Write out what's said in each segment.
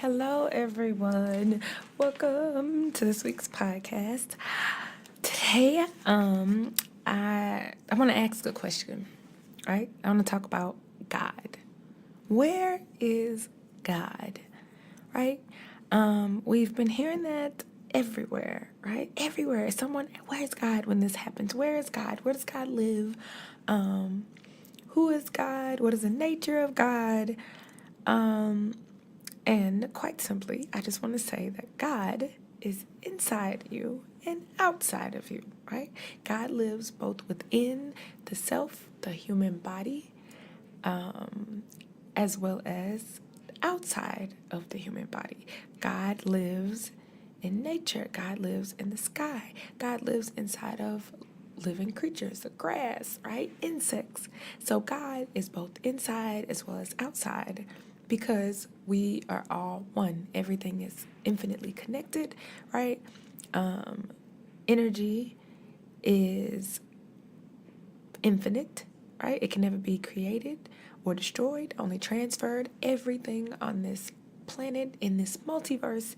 Hello, everyone. Welcome to this week's podcast. Today, I want to ask a question, right? I want to talk about God. Where is God, right? We've been hearing that everywhere, right? Everywhere. Where's God when this happens? Where is God? Where does God live? Who is God? What is the nature of God? And quite simply, I just want to say that God is inside you and outside of you, right? God lives both within the self, the human body, as well as outside of the human body. God lives in nature. God lives in the sky. God lives inside of living creatures, the grass, right? Insects. So God is both inside as well as outside because we are all one. Everything is infinitely connected, right? Energy is infinite, right? It can never be created or destroyed, only transferred. Everything on this planet, in this multiverse,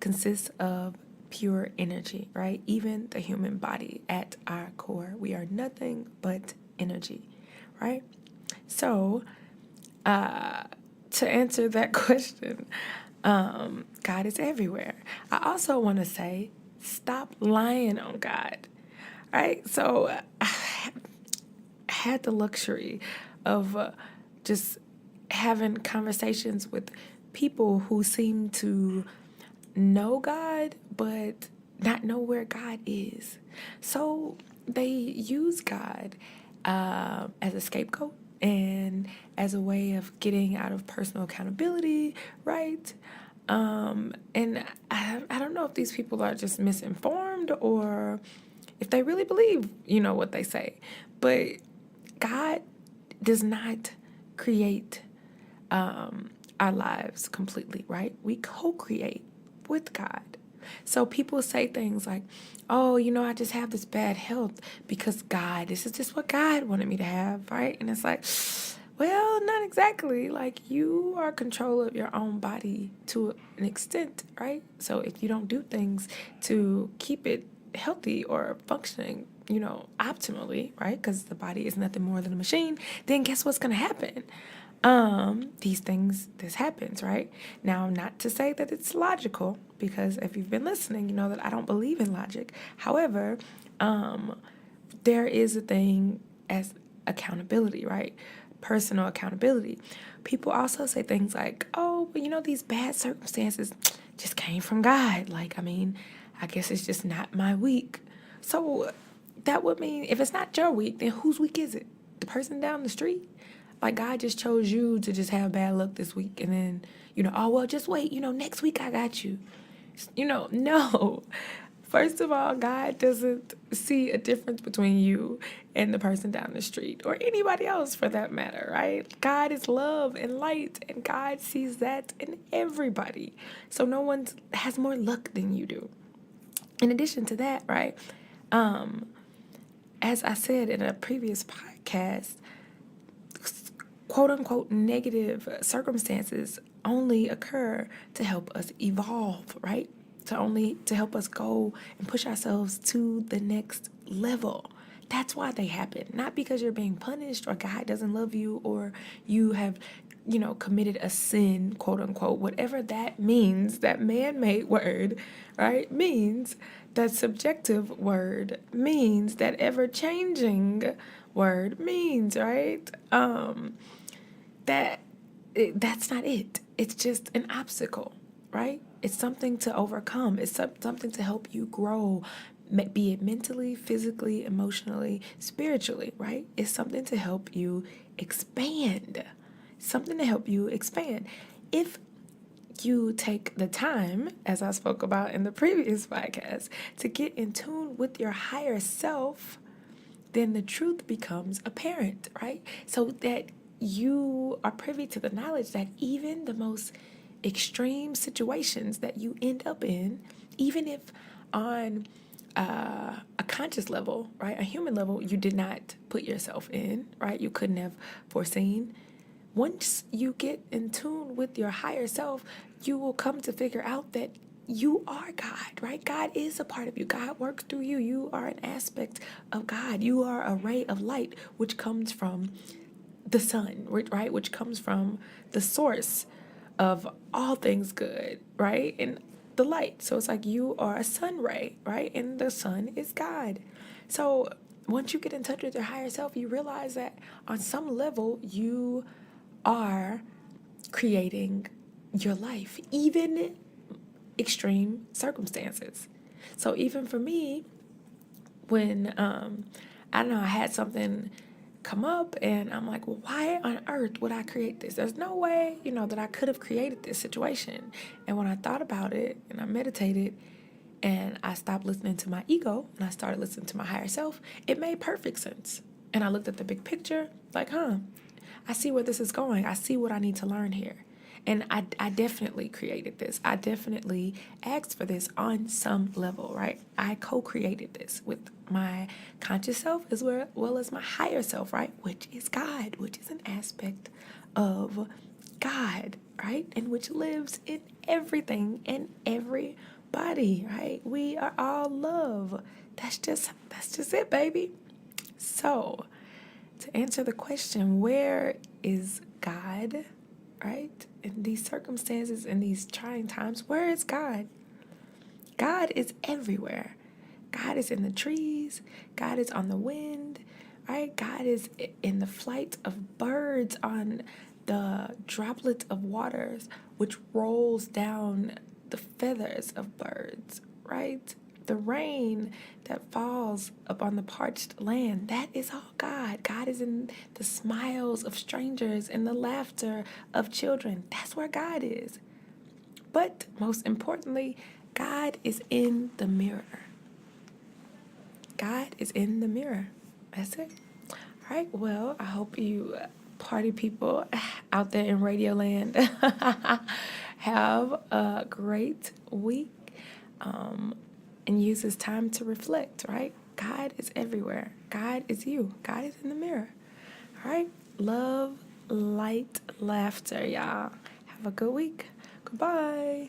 consists of pure energy, right? Even the human body at our core, we are nothing but energy, right? So, to answer that question, God is everywhere. I also want to say, stop lying on God, right? So, I had the luxury of just having conversations with people who seem to know God, but not know where God is. So they use God as a scapegoat and as a way of getting out of personal accountability, right? And I don't know if these people are just misinformed or if they really believe, what they say. But God does not create our lives completely, right? We co-create with God. So people say things like, oh, I just have this bad health because this is just what God wanted me to have, right? And it's like, well, not exactly. Like, you are control of your own body to an extent, right? So if you don't do things to keep it healthy or functioning, optimally, right? Because the body is nothing more than a machine, then guess what's going to happen? This happens, right? Now, not to say that it's logical, because if you've been listening, you know that I don't believe in logic. However, there is a thing as accountability, right? Personal accountability. People also say things like, oh, but these bad circumstances just came from God. Like, I guess it's just not my week. So that would mean if it's not your week, then whose week is it? The person down the street? Like, God just chose you to just have bad luck this week, and then, oh, well, just wait, next week I got you. No. First of all, God doesn't see a difference between you and the person down the street or anybody else for that matter, right? God is love and light, and God sees that in everybody. So no one has more luck than you do. In addition to that, right, as I said in a previous podcast, quote unquote negative circumstances only occur to help us evolve, right? To help us go and push ourselves to the next level. That's why they happen. Not because you're being punished or God doesn't love you or you have, committed a sin, quote unquote, whatever that means, that man-made word, right, means, that subjective word means, that ever-changing word means, right? That's not it. It's just an obstacle, right? It's something to overcome. It's something to help you grow, be it mentally, physically, emotionally, spiritually, right? It's something to help you expand. Something to help you expand. If you take the time, as I spoke about in the previous podcast, to get in tune with your higher self, then the truth becomes apparent, right? So that you are privy to the knowledge that even the most extreme situations that you end up in, even if on a conscious level, right, a human level, you did not put yourself in, right? You couldn't have foreseen once you get in tune with your higher self, you will come to figure out that you are God, right? God is a part of you. God works through you. You are an aspect of God. You are a ray of light, which comes from the sun, right? Which comes from the source of all things good, right? And the light. So it's like you are a sun ray, right? And the sun is God. So once you get in touch with your higher self, you realize that on some level, you are creating your life, even extreme circumstances. So even for me, when I don't know, I had something come up and I'm like, well, why on earth would I create this? There's no way, that I could have created this situation. And when I thought about it and I meditated and I stopped listening to my ego and I started listening to my higher self, it made perfect sense. And I looked at the big picture, like, I see where this is going. I see what I need to learn here. And I definitely created this. I definitely asked for this on some level, right? I co-created this with my conscious self as well as my higher self, right? Which is God, which is an aspect of God, right? And which lives in everything and everybody, right? We are all love. That's just it, baby. So, to answer the question, where is God, right? In these circumstances, in these trying times, where is God? God is everywhere. God is in the trees. God is on the wind, right? God is in the flight of birds, on the droplet of waters, which rolls down the feathers of birds, right? The rain that falls upon the parched land, that is all God. God is in the smiles of strangers and the laughter of children. That's where God is. But most importantly, God is in the mirror. God is in the mirror. That's it. All right. Well, I hope you party people out there in Radio Land have a great week and use this time to reflect, right? God is everywhere. God is you. God is in the mirror. All right. Love, light, laughter, y'all. Have a good week. Goodbye.